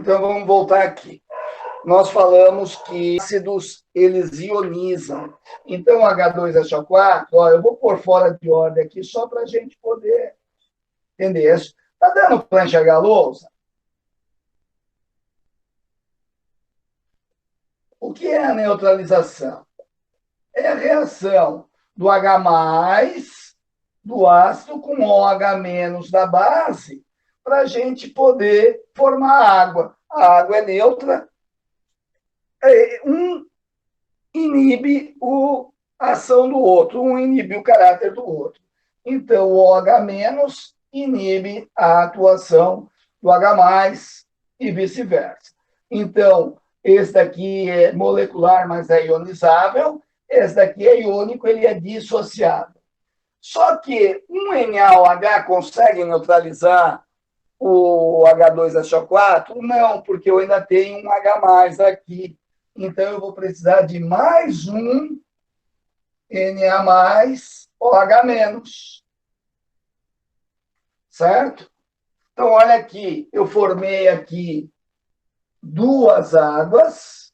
Então, vamos voltar aqui. Nós falamos que ácidos, eles ionizam. Então, H2SO4, ó, eu vou pôr fora de ordem aqui, só para a gente poder entender isso. Está dando para enxergar a lousa? O que é a neutralização? É a reação do H+, do ácido, com OH- da base, para a gente poder formar água. A água é neutra, um inibe a ação do outro, um inibe o caráter do outro. Então, o OH- inibe a atuação do H+, e vice-versa. Então, esse daqui é molecular, mas é ionizável. Esse daqui é iônico, ele é dissociável. Só que um NaOH consegue neutralizar o H2SO4? Não, porque eu ainda tenho um H+ aqui. Então, eu vou precisar de mais um Na+, OH-. Certo? Então, olha aqui, eu formei aqui duas águas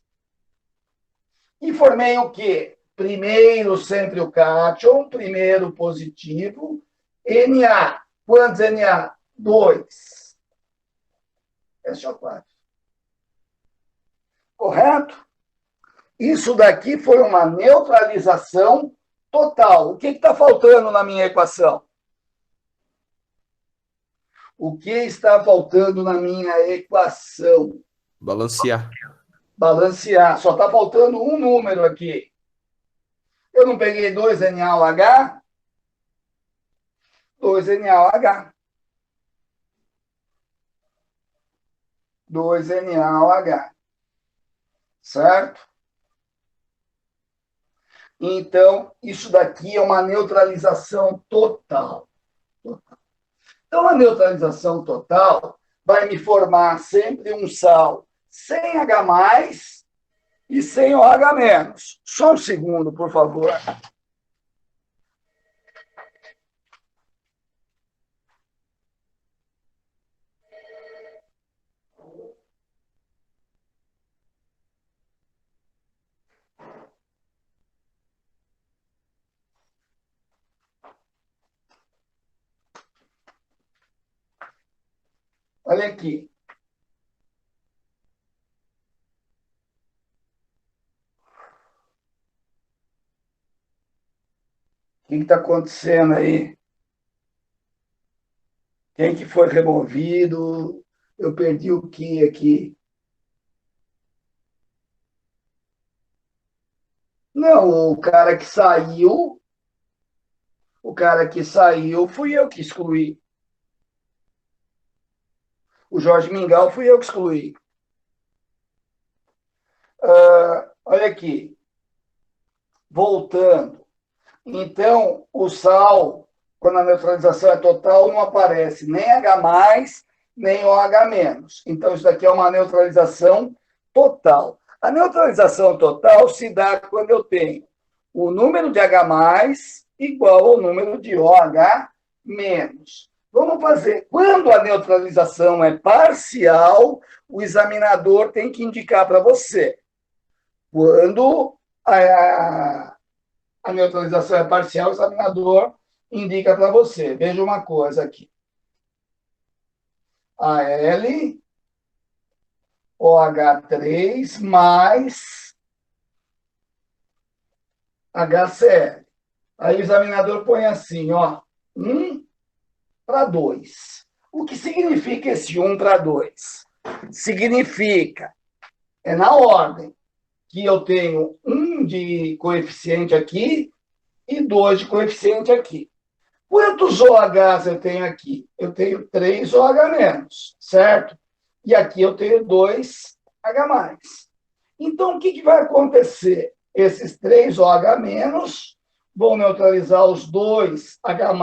e formei o quê? Primeiro sempre o cátion, primeiro positivo, Na. Quantos Na? 2. SO4. Correto? Isso daqui foi uma neutralização total. O que está faltando na minha equação? O que está faltando na minha equação? Balancear. Balancear. Só está faltando um número aqui. Eu não peguei 2 NaOH? 2 NaOH. 2 NaOH. Certo? Então, isso daqui é uma neutralização total. Então, a neutralização total vai me formar sempre um sal sem H+, e sem OH-. Só um segundo, por favor. Olha aqui. O que está acontecendo aí? Quem que foi removido? Eu perdi o que aqui? Não, o cara que saiu fui eu que excluí. O Jorge Mingau fui eu que excluí. Olha aqui. Voltando. Então, o sal, quando a neutralização é total, não aparece nem H+, nem OH-. Então, isso daqui é uma neutralização total. A neutralização total se dá quando eu tenho o número de H+ igual ao número de OH-. Vamos fazer. Quando a neutralização é parcial, o examinador tem que indicar para você. Quando a neutralização é parcial, o examinador indica para você. Veja uma coisa aqui. Al, OH3 mais HCl. Aí o examinador põe assim, ó, 1 para 2. O que significa esse 1 para 2? Significa, é na ordem, que eu tenho 1 de coeficiente aqui e 2 de coeficiente aqui. Quantos OHs eu tenho aqui? Eu tenho 3 OH-, certo? E aqui eu tenho 2 H+. Então, o que vai acontecer? Esses 3 OH- vão neutralizar os 2 H+,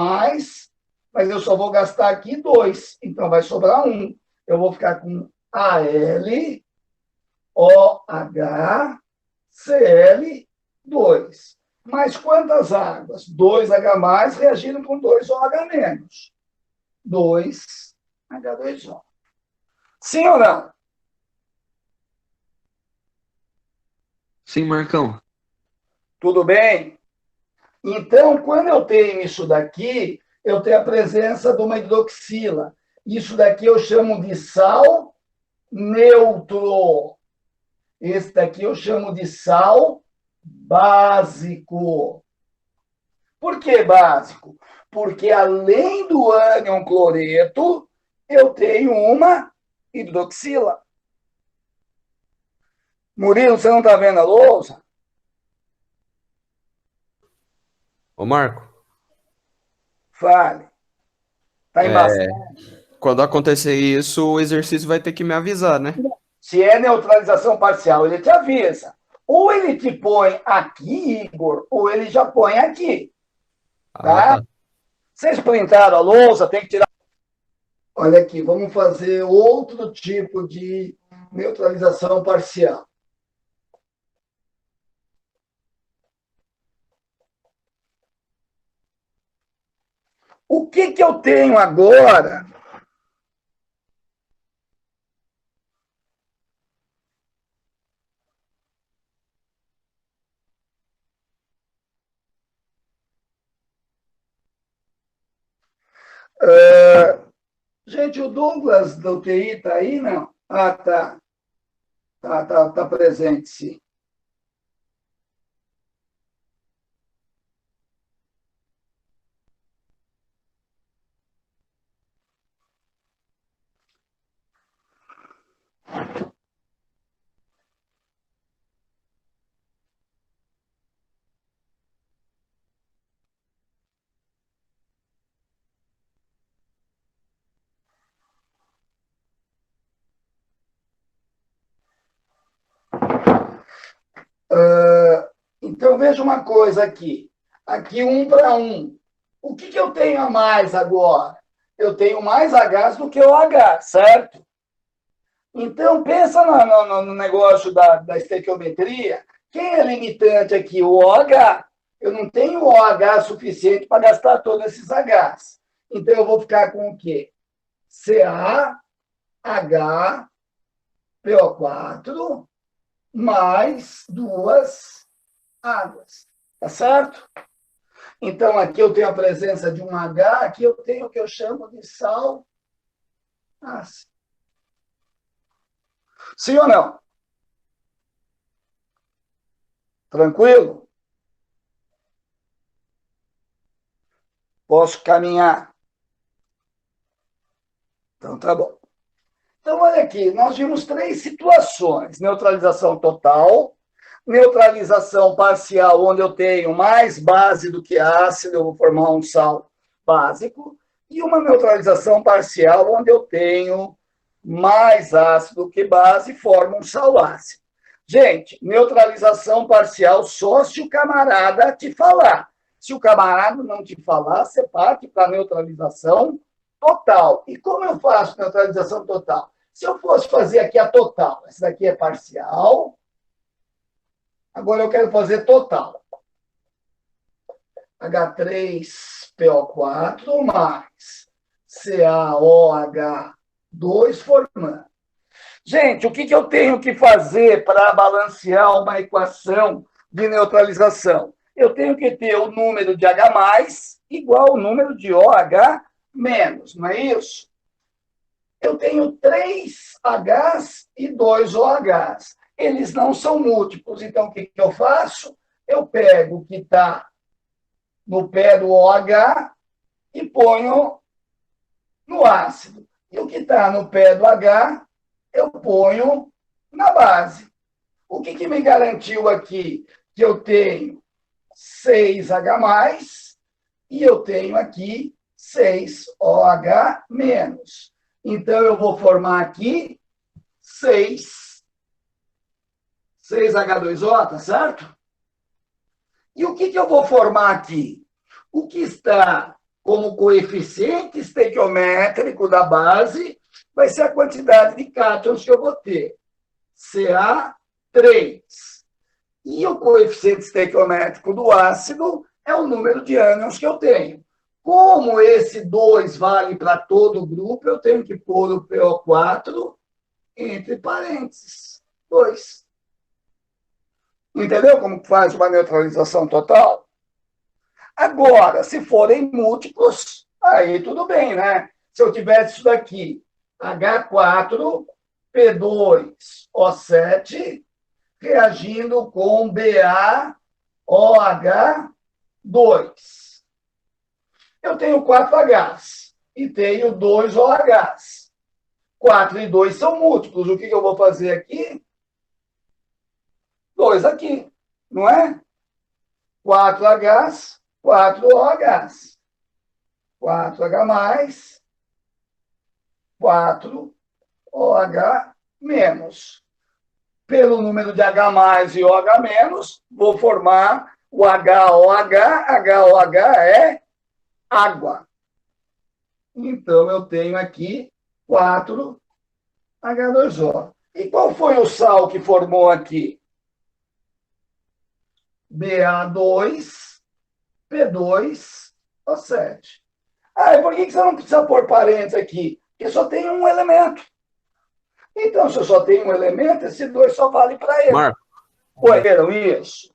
mas eu só vou gastar aqui 2. Então, vai sobrar 1. Eu vou ficar com Al, OH, Cl2. Mas quantas águas? 2 H+ reagindo com 2 OH-. 2 H2O. Sim ou não? Sim, Marcão. Tudo bem? Então, quando eu tenho isso daqui, eu tenho a presença de uma hidroxila. Isso daqui eu chamo de sal neutro. Esse daqui eu chamo de sal básico. Por que básico? Porque além do ânion cloreto, eu tenho uma hidroxila. Murilo, você não está vendo a lousa? Ô, Marco, Fale. Está é, embaçado. quando acontecer isso, o exercício vai ter que me avisar, né? Se é neutralização parcial, ele te avisa. Ou ele te põe aqui, Igor, ou ele já põe aqui. Ah, Tá? tá. Vocês printaram a lousa, tem que tirar. Olha aqui, vamos fazer outro tipo de neutralização parcial. O que, que eu tenho agora? Gente, o Douglas da UTI está aí, não? Ah, tá. Tá presente, sim. Então, veja uma coisa aqui. Aqui, 1 para 1. O que, que eu tenho a mais agora? Eu tenho mais H do que o H, certo? Então, pensa no negócio da estequiometria. Quem é limitante aqui? O OH. Eu não tenho OH suficiente para gastar todos esses Hs. Então, eu vou ficar com o quê? CaHPO4 mais duas águas. Tá certo? Então, aqui eu tenho a presença de um H, aqui eu tenho o que eu chamo de sal ácido. Sim ou não? Tranquilo? Posso caminhar? Então, tá bom. Então, olha aqui, nós vimos 3 situações: neutralização total, neutralização parcial, onde eu tenho mais base do que ácido, eu vou formar um sal básico, e uma neutralização parcial, onde eu tenho mais ácido que base, e formo um sal ácido. Gente, neutralização parcial só se o camarada te falar. Se o camarada não te falar, você parte para neutralização total. E como eu faço neutralização total? Se eu fosse fazer aqui a total, essa daqui é parcial, agora eu quero fazer total. H3PO4 mais CaOH2 formando. Gente, o que, que eu tenho que fazer para balancear uma equação de neutralização? Eu tenho que ter o número de H igual ao número de OH menos, não é isso? Eu tenho 3Hs e 2OHs. Eles não são múltiplos, então o que, que eu faço? Eu pego o que está no pé do OH e ponho no ácido. E o que está no pé do H, eu ponho na base. O que, que me garantiu aqui? Que eu tenho 6H+, e eu tenho aqui 6OH-. Então, eu vou formar aqui 6H2O, tá certo? E o que, que eu vou formar aqui? O que está como coeficiente estequiométrico da base vai ser a quantidade de cátions que eu vou ter. Ca3. E o coeficiente estequiométrico do ácido é o número de ânions que eu tenho. Como esse 2 vale para todo o grupo, eu tenho que pôr o PO4 entre parênteses. 2. Entendeu como faz uma neutralização total? Agora, se forem múltiplos, aí tudo bem, né? Se eu tivesse isso daqui, H4P2O7 reagindo com BaOH2. Eu tenho 4Hs e tenho 2OHs. 4 e 2 são múltiplos. O que eu vou fazer aqui? 2 aqui, não é? 4Hs, 4OHs. 4H mais, 4OH menos. Pelo número de H mais e OH menos, vou formar o HOH. HOH é água. Então, eu tenho aqui 4H2O. E qual foi o sal que formou aqui? Ba2P2O7. Ah, e por que você não precisa pôr parênteses aqui? Porque só tem um elemento. Então, se eu só tenho um elemento, esse 2 só vale para ele. Marco, Oi, viram isso?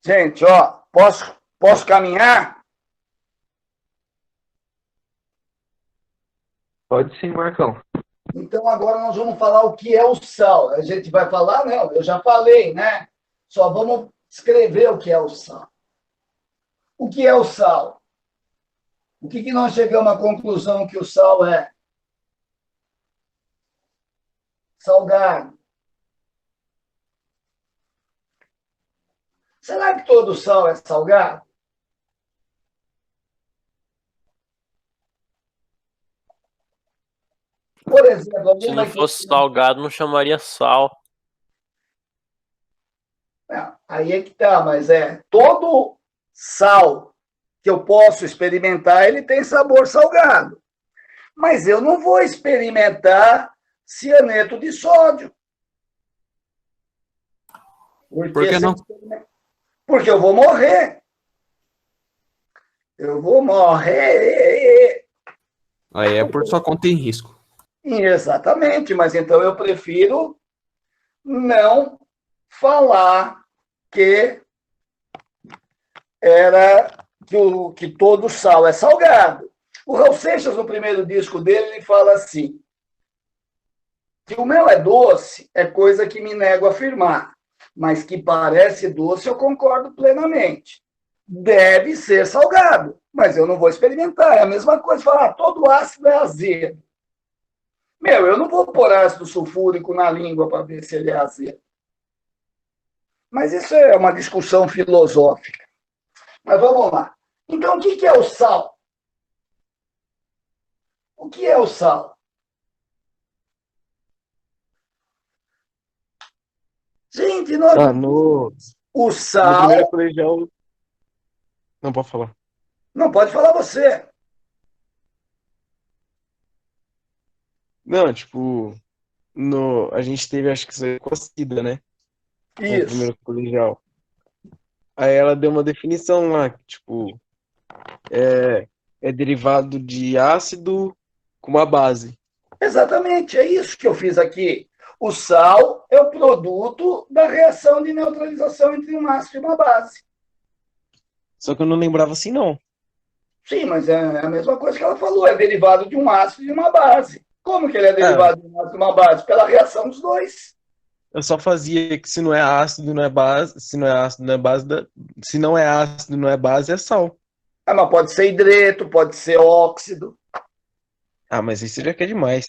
Gente, ó, posso caminhar? Pode sim, Marcão. Então, agora nós vamos falar o que é o sal. A gente vai falar? Não, eu já falei, né? Só vamos escrever o que é o sal. O que é o sal? O que nós chegamos à conclusão que o sal é? Salgado. Será que todo sal é salgado? Por exemplo, alguém Se não vai fosse salgado, não chamaria sal. Não, aí é que tá, mas todo sal que eu posso experimentar, ele tem sabor salgado. Mas eu não vou experimentar cianeto de sódio. por que não? Porque eu vou morrer. Eu vou morrer. Aí é por sua conta em risco. Exatamente, mas então eu prefiro não falar que que todo sal é salgado. O Raul Seixas, no primeiro disco dele, ele fala assim: que o mel é doce é coisa que me nego a afirmar, mas que parece doce eu concordo plenamente. Deve ser salgado, mas eu não vou experimentar. É a mesma coisa falar, todo ácido é azedo. Eu não vou pôr ácido sulfúrico na língua para ver se ele é azedo. Mas isso é uma discussão filosófica. Mas vamos lá. Então, o que é o sal? O que é o sal? Gente, nós... o sal... No primeiro colegial... Não, pode falar. Não, pode falar você. Não, tipo... A gente teve, acho que isso aí com a Cida, né? No Isso. primeiro colegial. Aí ela deu uma definição lá, tipo... É derivado de ácido com uma base. Exatamente, é isso que eu fiz aqui. O sal é o produto da reação de neutralização entre um ácido e uma base. Só que eu não lembrava assim, não. Sim, mas é a mesma coisa que ela falou, é derivado de um ácido e de uma base. Como que ele é derivado de um ácido e uma base? Pela reação dos dois. Eu só fazia que se não é ácido, não é base, se não é ácido, não é base, se não é ácido, não é base, é sal. Ah, mas pode ser hidreto, pode ser óxido. Ah, mas isso já quer demais.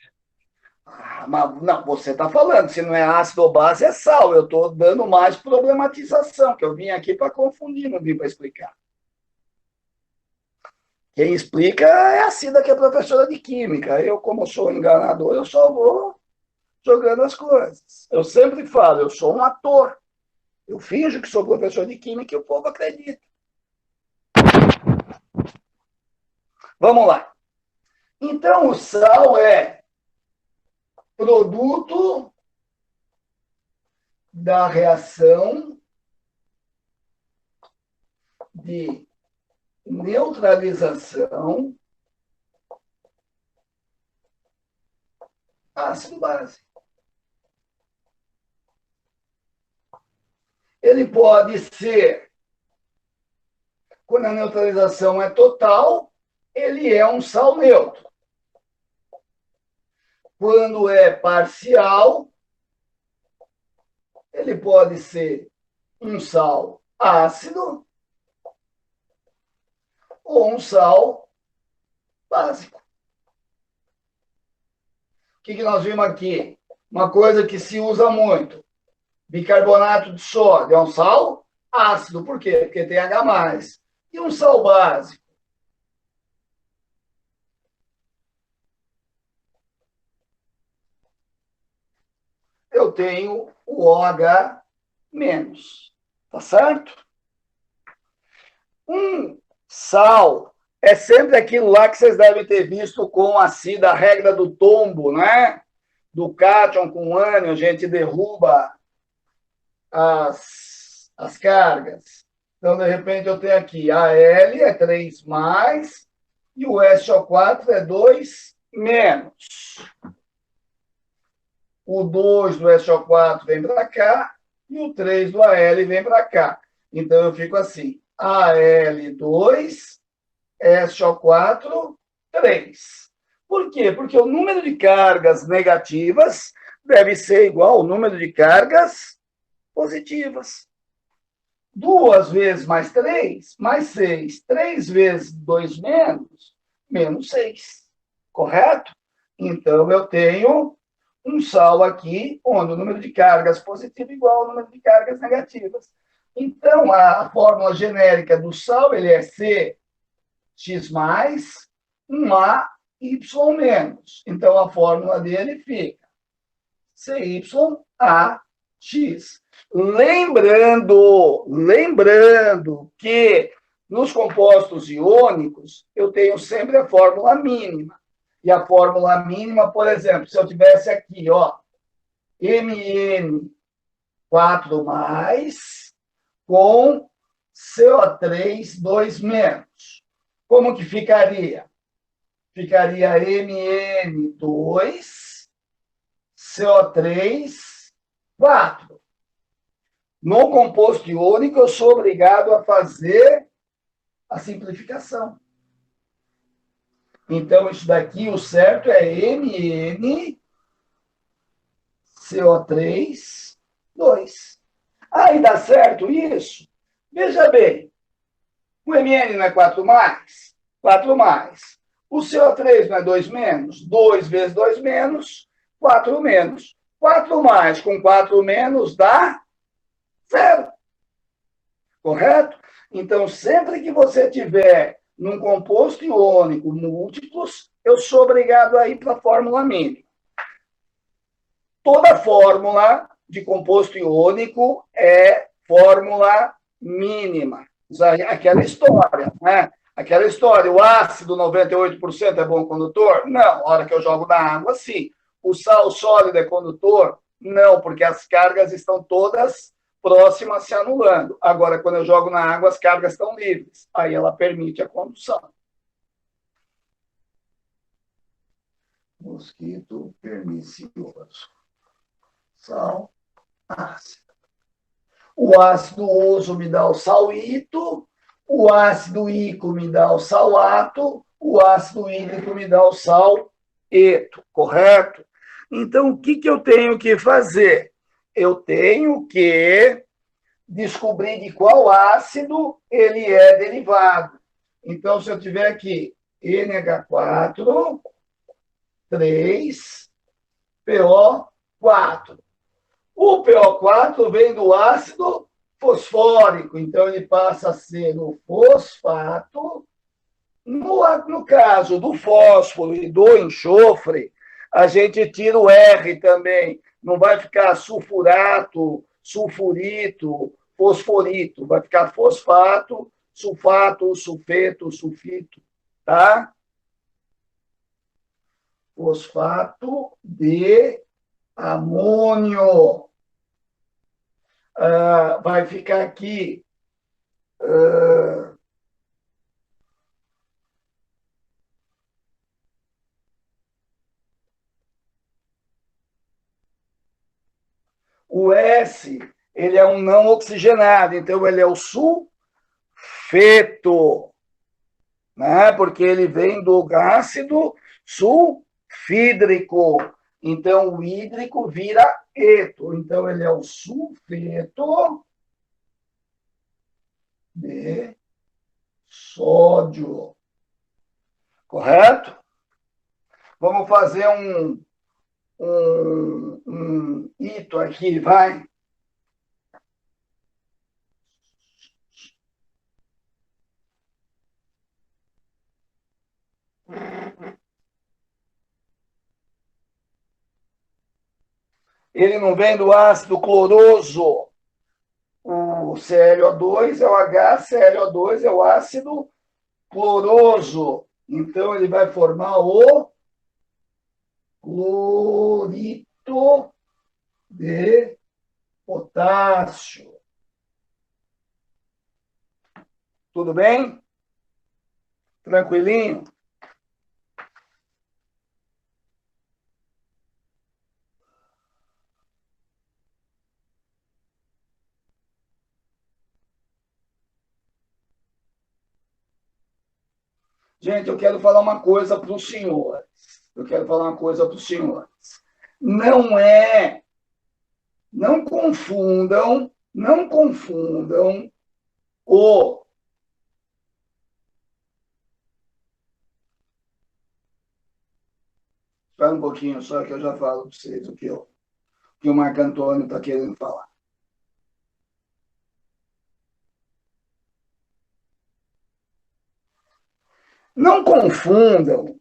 Ah, mas não, você está falando, se não é ácido ou base, é sal. Eu estou dando mais problematização, que eu vim aqui para confundir, não vim para explicar. Quem explica é a Cida, que é professora de química. Eu, como sou enganador, eu só vou jogando as coisas. Eu sempre falo, eu sou um ator. Eu finjo que sou professor de química e o povo acredita. Vamos lá. Então, o sal é produto da reação de neutralização ácido-base. Ele pode ser, quando a neutralização é total, ele é um sal neutro. Quando é parcial, ele pode ser um sal ácido ou um sal básico. O que nós vimos aqui? Uma coisa que se usa muito. Bicarbonato de sódio é um sal ácido. Por quê? Porque tem H+. E um sal básico? Eu tenho o OH-. Tá certo? Um sal é sempre aquilo lá que vocês devem ter visto com a regra do tombo, né? Do cátion com ânion, a gente derruba as cargas. Então, de repente, eu tenho aqui Al é 3+, e o SO4 é 2-. O 2 do SO4 vem para cá, e o 3 do Al vem para cá. Então, eu fico assim, Al2, SO4, 3. Por quê? Porque o número de cargas negativas deve ser igual ao número de cargas positivas. 2 vezes mais 3, mais 6. 3 vezes 2 menos 6. Correto? Então, eu tenho um sal aqui, onde o número de cargas positivas é igual ao número de cargas negativas. Então, a fórmula genérica do sal ele é CX+, um AY-. Então, a fórmula dele fica CYAX. Lembrando que nos compostos iônicos eu tenho sempre a fórmula mínima. E a fórmula mínima, por exemplo, se eu tivesse aqui, ó, Mn4+, com CO3 2-. Como que ficaria? Ficaria Mn2, CO3, 4. No composto iônico, eu sou obrigado a fazer a simplificação. Então, isso daqui, o certo é Mn, CO3, 2. Aí dá certo isso? Veja bem, o Mn não é 4+? 4+. O CO3 não é 2-? 2 vezes 2-, 4-. 4+ com 4- dá 0. Correto? Então, sempre que você tiver num composto iônico múltiplos, eu sou obrigado a ir para a fórmula mínima. Toda fórmula de composto iônico é fórmula mínima. Aquela história, né? Aquela história, o ácido 98% é bom condutor? Não, na hora que eu jogo na água, sim. O sal sólido é condutor? Não, porque as cargas estão todas próximas se anulando. Agora, quando eu jogo na água, as cargas estão livres. Aí ela permite a condução. Mosquito pernicioso. Sal ácido. O ácido oso me dá o salito, o ácido íco me dá o salato, o ácido hídrico me dá o saleto, correto? Então, o que eu tenho que fazer? Eu tenho que descobrir de qual ácido ele é derivado. Então, se eu tiver aqui NH4, 3, PO4. O PO4 vem do ácido fosfórico, então ele passa a ser o fosfato. No caso do fósforo e do enxofre, a gente tira o R também. Não vai ficar sulfurato sulfurito, fosforito. Vai ficar fosfato, sulfato, sulfeto, sulfito, tá? Fosfato de amônio. Vai ficar aqui. O S, ele é um não oxigenado, então ele é o sulfeto, né? Porque ele vem do ácido sulfídrico. Então, o hídrico vira eto. Então, ele é o sulfeto de sódio. Correto? Vamos fazer um hito aqui, vai. Ele não vem do ácido cloroso. O ClO2 é o HClO2, é o ácido cloroso. Então, ele vai formar o clorito de potássio. Tudo bem? Tranquilinho? Gente, eu quero falar uma coisa para os senhores. Não confundam o Espera um pouquinho só que eu já falo para vocês o que o Marco Antônio está querendo falar. Não confundam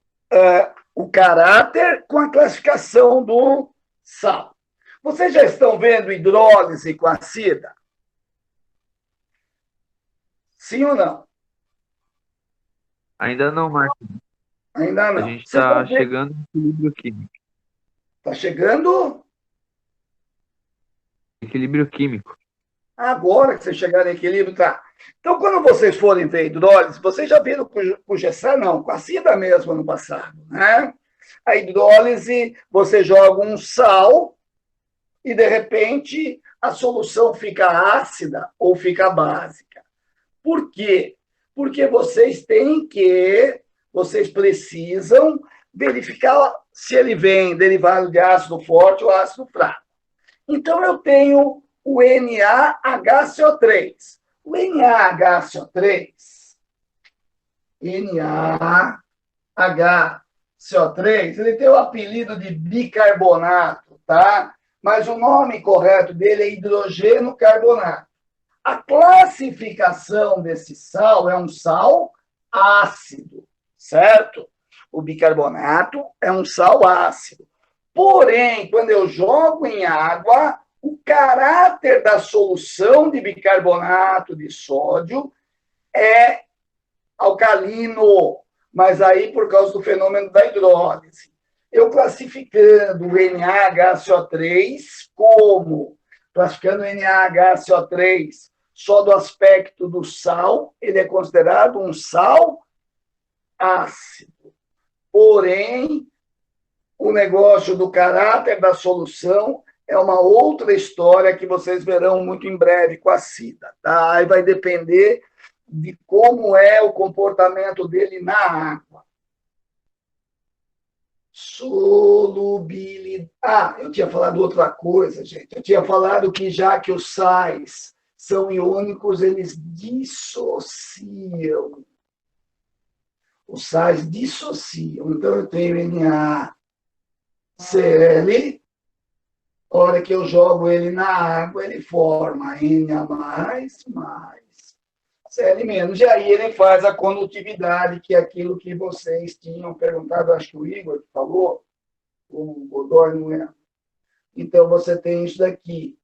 o caráter com a classificação do sal. Vocês já estão vendo hidrólise com acida? Sim ou não? Ainda não, Marcos. Ainda não. A gente está chegando no equilíbrio químico. Está chegando? Equilíbrio químico. Agora que vocês chegaram em equilíbrio, tá. Então, quando vocês forem ver hidrólise, vocês já viram com GESA, não, com acida mesmo ano passado, né? A hidrólise, você joga um sal e, de repente, a solução fica ácida ou fica básica. Por quê? Porque vocês precisam verificar se ele vem derivado de ácido forte ou ácido fraco. Então, eu tenho o NaHCO3. O NaHCO3, ele tem o apelido de bicarbonato, tá? Mas o nome correto dele é hidrogeno carbonato. A classificação desse sal é um sal ácido, certo? O bicarbonato é um sal ácido. Porém, quando eu jogo em água, o caráter da solução de bicarbonato de sódio é alcalino, mas aí por causa do fenômeno da hidrólise. Eu classificando o NaHCO3 classificando o NaHCO3 só do aspecto do sal, ele é considerado um sal ácido. Porém, o negócio do caráter da solução é uma outra história que vocês verão muito em breve com a acida, tá? Aí vai depender de como é o comportamento dele na água. Solubilidade. Eu tinha falado outra coisa, gente. Eu tinha falado que já que os sais são iônicos, eles dissociam. Os sais dissociam. Então, eu tenho NaCl. A hora que eu jogo ele na água, ele forma Na+, Cl-. E aí ele faz a condutividade, que é aquilo que vocês tinham perguntado, acho que o Igor falou, o Godoy não é. Então, você tem isso daqui.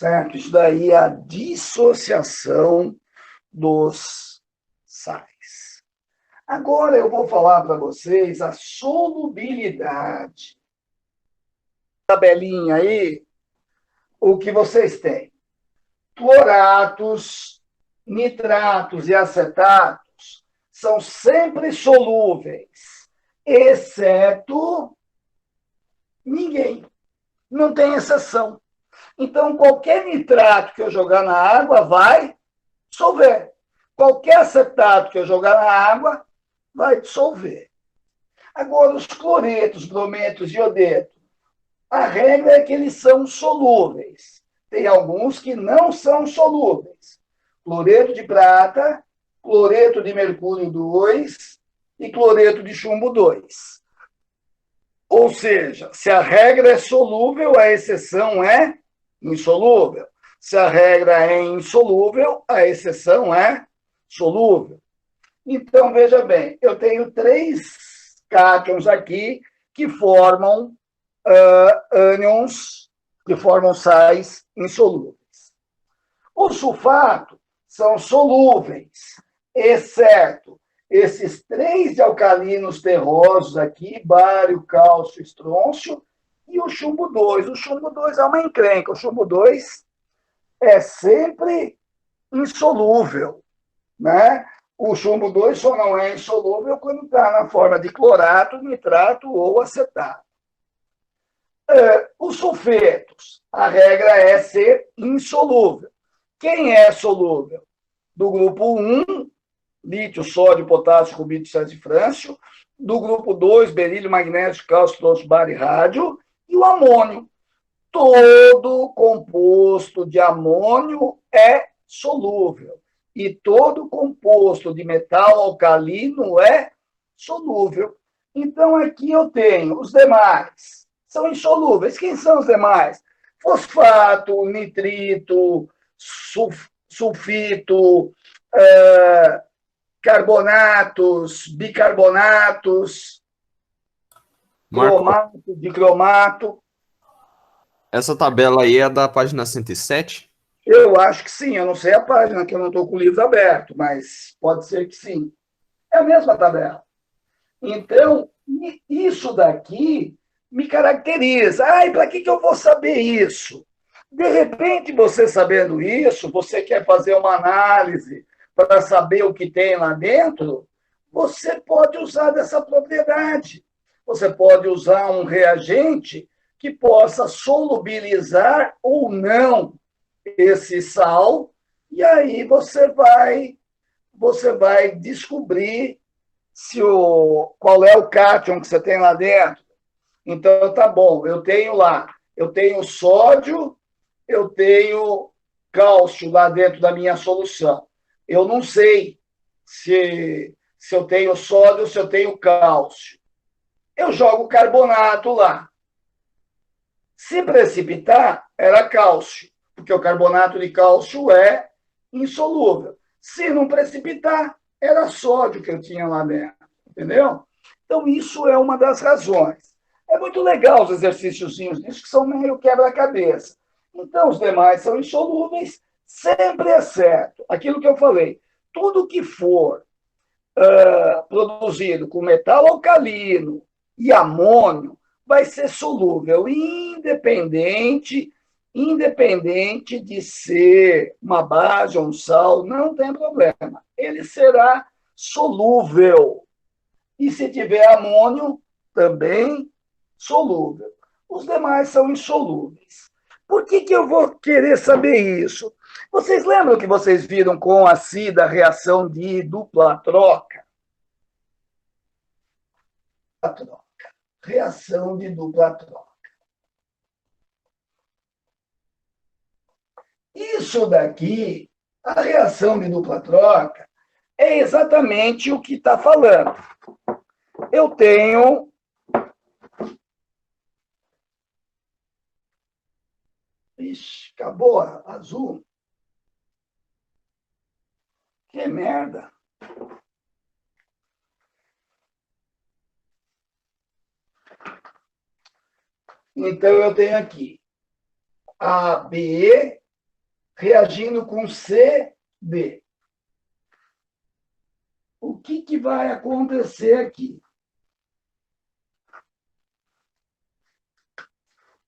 certo? Isso daí é a dissociação dos sais. Agora eu vou falar para vocês a solubilidade. Tabelinha aí, o que vocês têm? Cloratos, nitratos e acetatos são sempre solúveis, exceto ninguém. Não tem exceção. Então, qualquer nitrato que eu jogar na água vai dissolver. Qualquer acetato que eu jogar na água vai dissolver. Agora, os cloretos, brometos e iodetos, a regra é que eles são solúveis. Tem alguns que não são solúveis. Cloreto de prata, cloreto de mercúrio 2 e cloreto de chumbo 2. Ou seja, se a regra é solúvel, a exceção é insolúvel. Se a regra é insolúvel, a exceção é solúvel. Então, veja bem, eu tenho 3 cátions aqui que formam ânions, que formam sais insolúveis. Os sulfatos são solúveis, exceto esses 3 de alcalinos terrosos aqui, bário, cálcio, estrôncio, e o chumbo 2. O chumbo 2 é uma encrenca. O chumbo 2 é sempre insolúvel, né? O chumbo 2 só não é insolúvel quando está na forma de clorato, nitrato ou acetato. Os sulfetos, a regra é ser insolúvel. Quem é solúvel? Do grupo 1, lítio, sódio, potássio, rubídio, césio e frâncio. Do grupo 2, berílio, magnésio, cálcio, tronço, bário e rádio. E o amônio. Todo composto de amônio é solúvel. E todo composto de metal alcalino é solúvel. Então, aqui eu tenho os demais. São insolúveis. Quem são os demais? Fosfato, nitrito, sulfito, carbonatos, bicarbonatos, Marco, cromato, dicromato. essa tabela aí é da página 107? Eu acho que sim, eu não sei a página, que eu não estou com o livro aberto, mas pode ser que sim. É a mesma tabela. Então, isso daqui me caracteriza. Ai, para que eu vou saber isso? De repente, você sabendo isso, você quer fazer uma análise para saber o que tem lá dentro, você pode usar dessa propriedade. Você pode usar um reagente que possa solubilizar ou não esse sal, e aí você vai descobrir qual é o cátion que você tem lá dentro. Então, tá bom, eu tenho sódio, eu tenho cálcio lá dentro da minha solução. Eu não sei se eu tenho sódio ou se eu tenho cálcio. Eu jogo carbonato lá. Se precipitar, era cálcio, porque o carbonato de cálcio é insolúvel. Se não precipitar, era sódio que eu tinha lá dentro, entendeu? Então, isso é uma das razões. É muito legal os exercíciozinhos disso, que são meio quebra-cabeça. Então, os demais são insolúveis, sempre exceto aquilo que eu falei. Tudo que for produzido com metal alcalino e amônio vai ser solúvel, independente de ser uma base ou um sal, não tem problema. Ele será solúvel. E se tiver amônio, também solúvel. Os demais são insolúveis. Por que eu vou querer saber isso? Vocês lembram que vocês viram com a ACID a reação de dupla troca? Reação de dupla troca. Isso daqui, a reação de dupla troca, é exatamente o que está falando. Eu tenho Ixi, acabou a azul. Que merda. Então, eu tenho aqui A, B, reagindo com CD. O que vai acontecer aqui?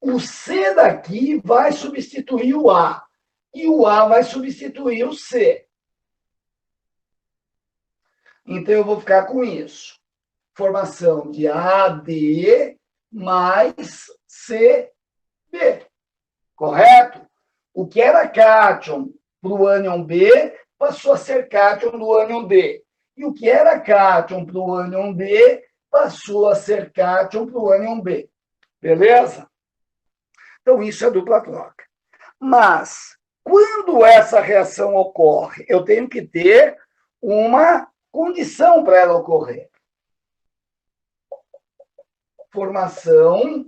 O C daqui vai substituir o A, e o A vai substituir o C. Então, eu vou ficar com isso. Formação de AD mais CB. Correto? O que era cátion para o ânion B passou a ser cátion do ânion D. E o que era cátion para o ânion D passou a ser cátion para o ânion B. Beleza? Então, isso é dupla troca. Mas, quando essa reação ocorre, eu tenho que ter uma condição para ela ocorrer. Formação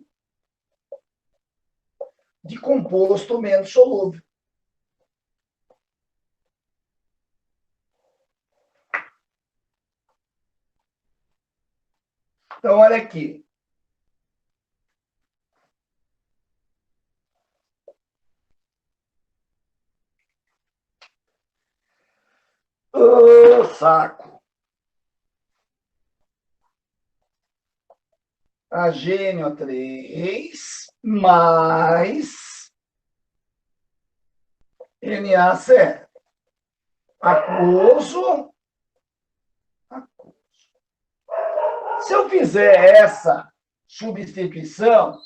de composto menos solúvel. Então, olha aqui. Ô, saco. AgNO3 mais NaCl. Aquoso. Se eu fizer essa substituição,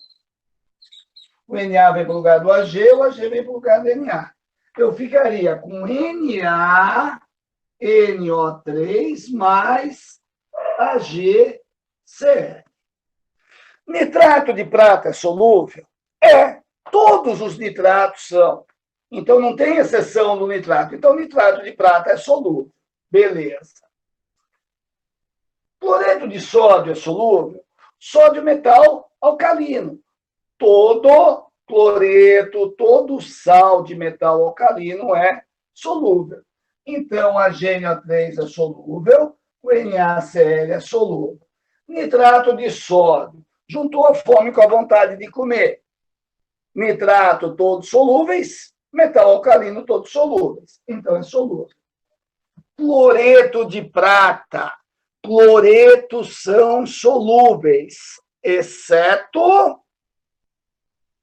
o Na vem para o lugar do Ag, o Ag vem para o lugar do Na. Eu ficaria com NaNO3 mais AgCl. Nitrato de prata é solúvel? É. Todos os nitratos são. Então, não tem exceção do nitrato. Então, nitrato de prata é solúvel. Beleza. Cloreto de sódio é solúvel? Sódio metal alcalino. Todo cloreto, todo sal de metal alcalino é solúvel. Então, a GNO3 é solúvel, o NaCl é solúvel. Nitrato de sódio. Juntou a fome com a vontade de comer. Nitrato, todos solúveis. Metal alcalino, todos solúveis. Então, é solúvel. Cloreto de prata. Cloretos são solúveis, exceto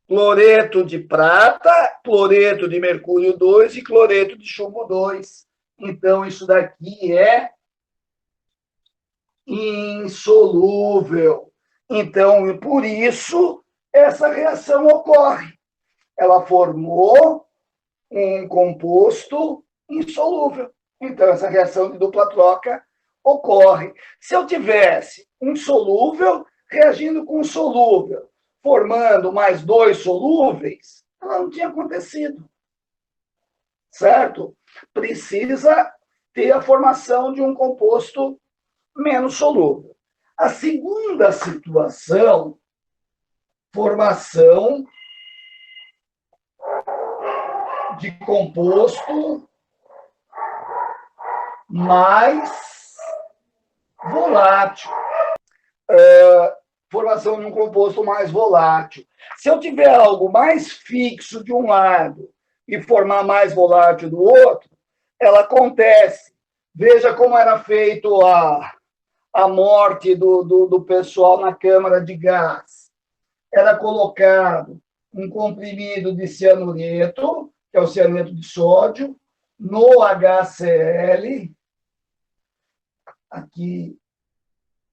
cloreto de prata, cloreto de mercúrio 2 e cloreto de chumbo 2. Então, isso daqui é insolúvel. Então, por isso, essa reação ocorre. Ela formou um composto insolúvel. Então, essa reação de dupla troca ocorre. Se eu tivesse um solúvel reagindo com um solúvel, formando mais dois solúveis, ela não tinha acontecido. Certo? Precisa ter a formação de um composto menos solúvel. A segunda situação, formação de composto mais volátil. Formação de um composto mais volátil. Se eu tiver algo mais fixo de um lado e formar mais volátil do outro, ela acontece. Veja como era feito a morte do pessoal na câmara de gás. Era colocado um comprimido de cianureto, que é o cianeto de sódio, no HCl, aqui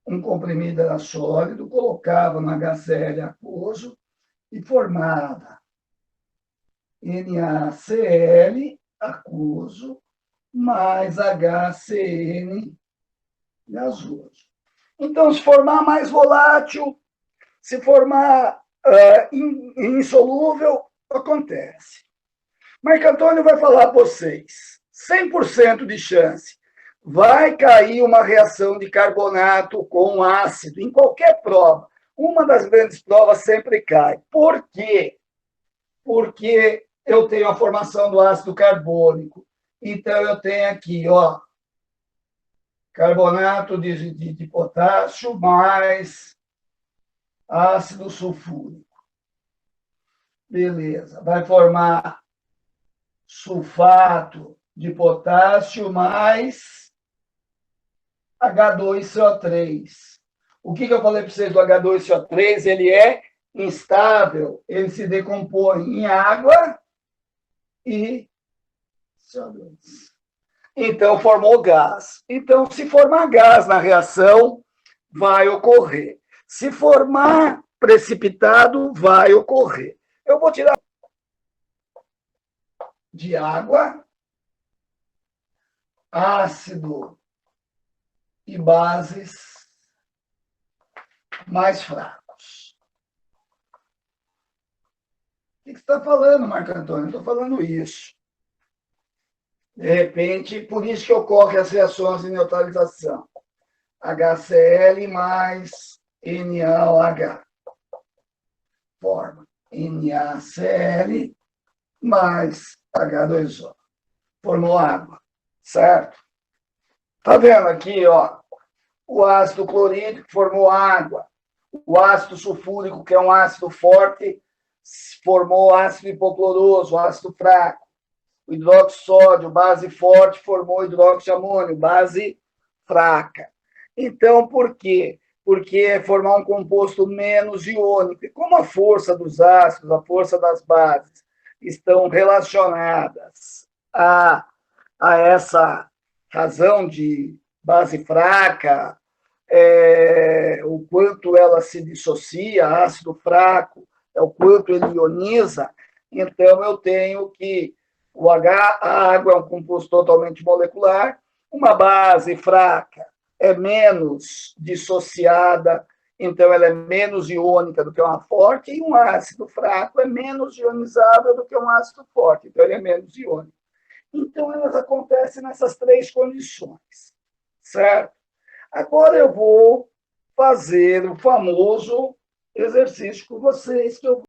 um comprimido era sólido, colocava no HCl aquoso e formava NaCl aquoso mais HCN gasoso. Então, se formar mais volátil, se formar insolúvel, acontece. Marco Antônio vai falar para vocês, 100% de chance, vai cair uma reação de carbonato com ácido, em qualquer prova. Uma das grandes provas sempre cai. Por quê? Porque eu tenho a formação do ácido carbônico. Então, eu tenho aqui, ó, carbonato de potássio mais ácido sulfúrico. Beleza. Vai formar sulfato de potássio mais H2CO3. O que eu falei para vocês do H2CO3? Ele é instável, ele se decompõe em água e CO2. Então, formou gás. Então, se formar gás na reação, vai ocorrer. Se formar precipitado, vai ocorrer. Eu vou tirar de água, ácido e bases mais fracos. O que você está falando, Marco Antônio? Eu estou falando isso. De repente, por isso que ocorrem as reações de neutralização. HCl mais NaOH. Forma NaCl mais H2O. Formou água, certo? Tá vendo aqui, ó? O ácido clorídrico formou água. O ácido sulfúrico, que é um ácido forte, formou ácido hipocloroso, ácido fraco. O hidróxido de sódio, base forte, formou hidróxido de amônio, base fraca. Então, por quê? Porque é formar um composto menos iônico. E como a força dos ácidos, a força das bases estão relacionadas a essa razão de base fraca, o quanto ela se dissocia, ácido fraco, é o quanto ele ioniza, então eu tenho que a água é um composto totalmente molecular, uma base fraca é menos dissociada, então ela é menos iônica do que uma forte, e um ácido fraco é menos ionizável do que um ácido forte, então ele é menos iônico. Então, elas acontecem nessas três condições, certo? Agora eu vou fazer o famoso exercício com vocês, que eu